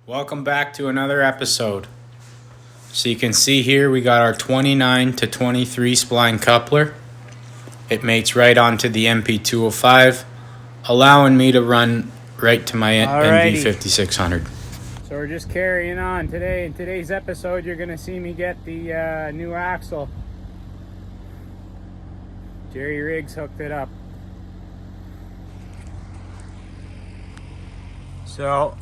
Welcome back to another episode. So you can see here we got our 29 to 23 spline coupler. It mates right onto the MP205, allowing me to run right to my NV5600. So we're just carrying on today. In today's episode, you're going to see me get the new axle. Jerry Riggs hooked it up. So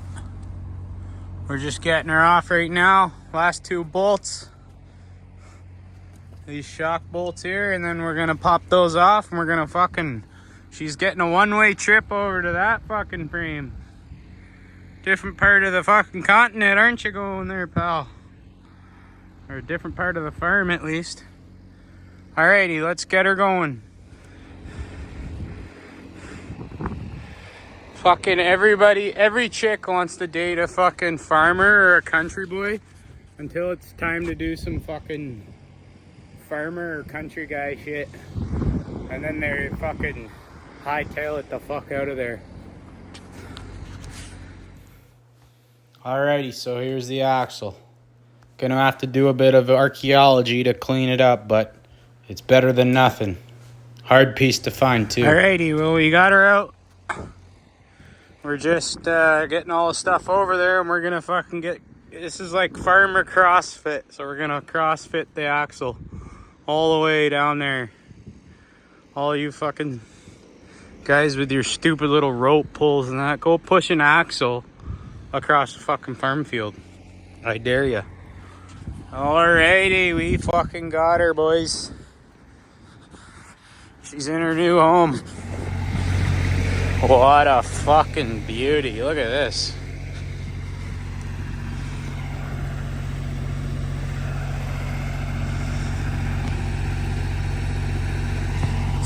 we're just getting her off right now. Last two bolts. These shock bolts here, and then we're gonna pop those off and we're gonna she's getting a one-way trip over to that fucking frame. Different part of the fucking continent, aren't you, going there, pal? Or a different part of the farm, at least. Alrighty, let's get her going. Fucking every chick wants to date a fucking farmer or a country boy until it's time to do some fucking farmer or country guy shit. And then they fucking hightail it the fuck out of there. Alrighty, so here's the axle. Gonna have to do a bit of archaeology to clean it up, but it's better than nothing. Hard piece to find too. Alrighty, well, we got her out. We're just getting all the stuff over there, and we're gonna fucking this is like farmer CrossFit, so we're gonna CrossFit the axle all the way down there. All you fucking guys with your stupid little rope pulls and that, go push an axle across the fucking farm field. I dare ya. Alrighty, we fucking got her, boys. She's in her new home. What a fucking beauty. Look at this.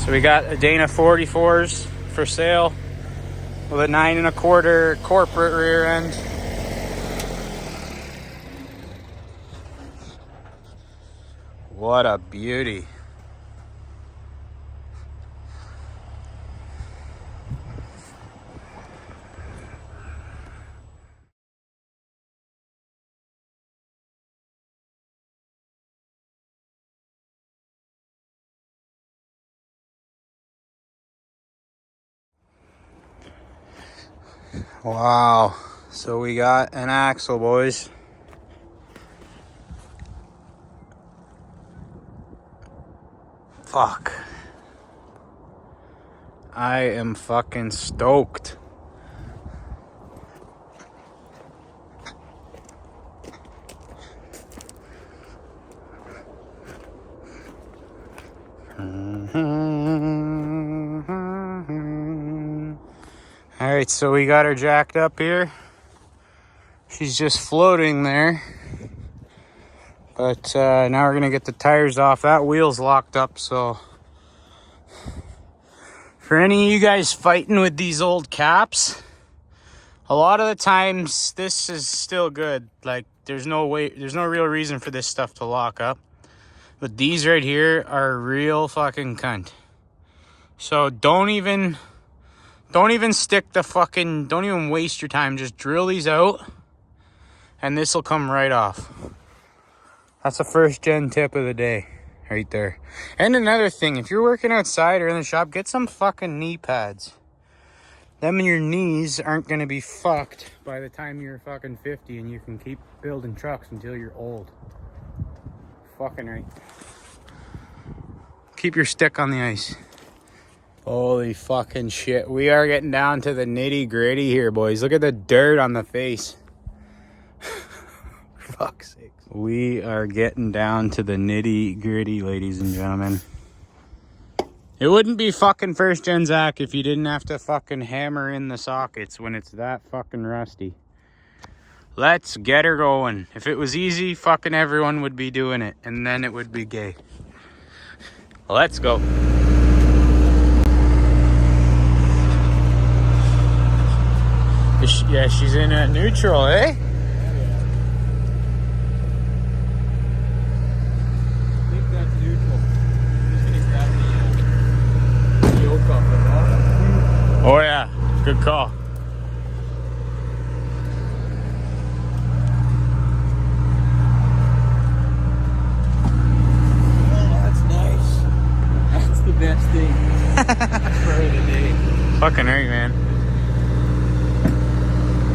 So we got a Dana 44s for sale with a 9 1/4 corporate rear end. What a beauty. Wow, so we got an axle, boys. Fuck. I am fucking stoked. Alright, so we got her jacked up here. She's just floating there. But now we're gonna get the tires off. That wheel's locked up, so for any of you guys fighting with these old caps, a lot of the times this is still good. Like, there's no real reason for this stuff to lock up. But these right here are real fucking cunt. So don't even stick the fucking, don't even waste your time. Just drill these out and this will come right off. That's a first gen tip of the day right there. And another thing, if you're working outside or in the shop, get some fucking knee pads. Them and your knees aren't gonna be fucked by the time you're fucking 50 and you can keep building trucks until you're old. Fucking right. Keep your stick on the ice. Holy fucking shit. We are getting down to the nitty gritty here, boys. Look at the dirt on the face. For fuck's sake. We are getting down to the nitty gritty, ladies and gentlemen. It wouldn't be fucking first gen Zach if you didn't have to fucking hammer in the sockets when it's that fucking rusty. Let's get her going. If it was easy, fucking everyone would be doing it, and then it would be gay. Let's go. Yeah, she's in a neutral, eh? Oh yeah, good call. fucking right, man.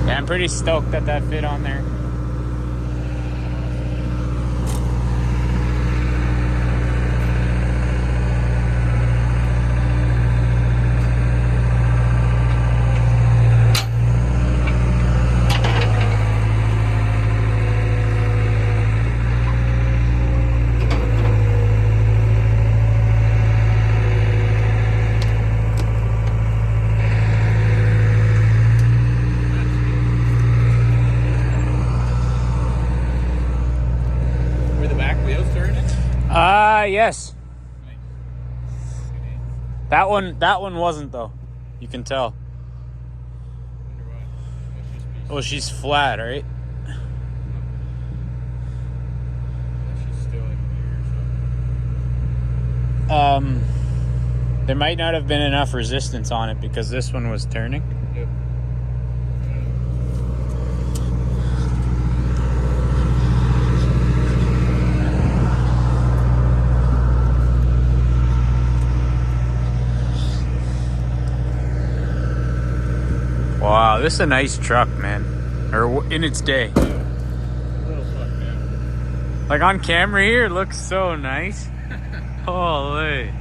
Yeah, I'm pretty stoked that that fit on there. Yes. That one wasn't though. You can tell. Well, she's flat, right? There might not have been enough resistance on it because this one was turning. Yep. Wow, this is a nice truck, man. Or in its day. Like on camera here, it looks so nice. Holy.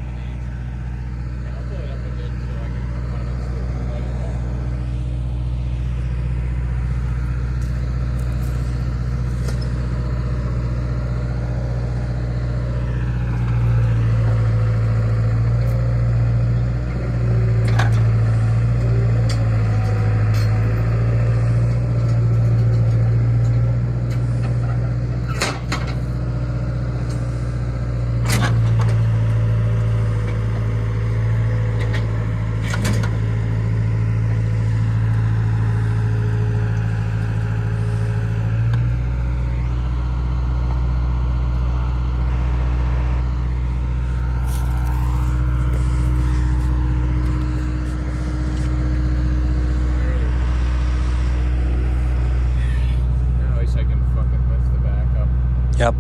Yep.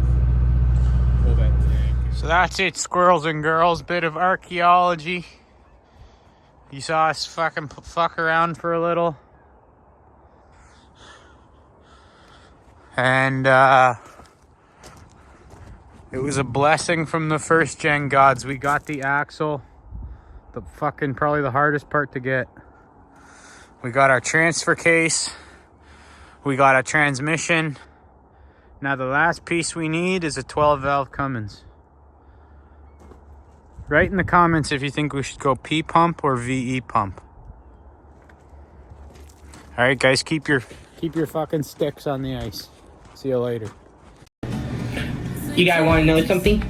So that's it, squirrels and girls. Bit of archaeology. You saw us fucking fuck around for a little. And it was a blessing from the first gen gods. We got the axle. The fucking probably the hardest part to get. We got our transfer case. We got a transmission. Now the last piece we need is a 12 valve Cummins. Write in the comments if you think we should go P pump or VE pump. All right, guys, keep your fucking sticks on the ice. See you later. You guys want to know something?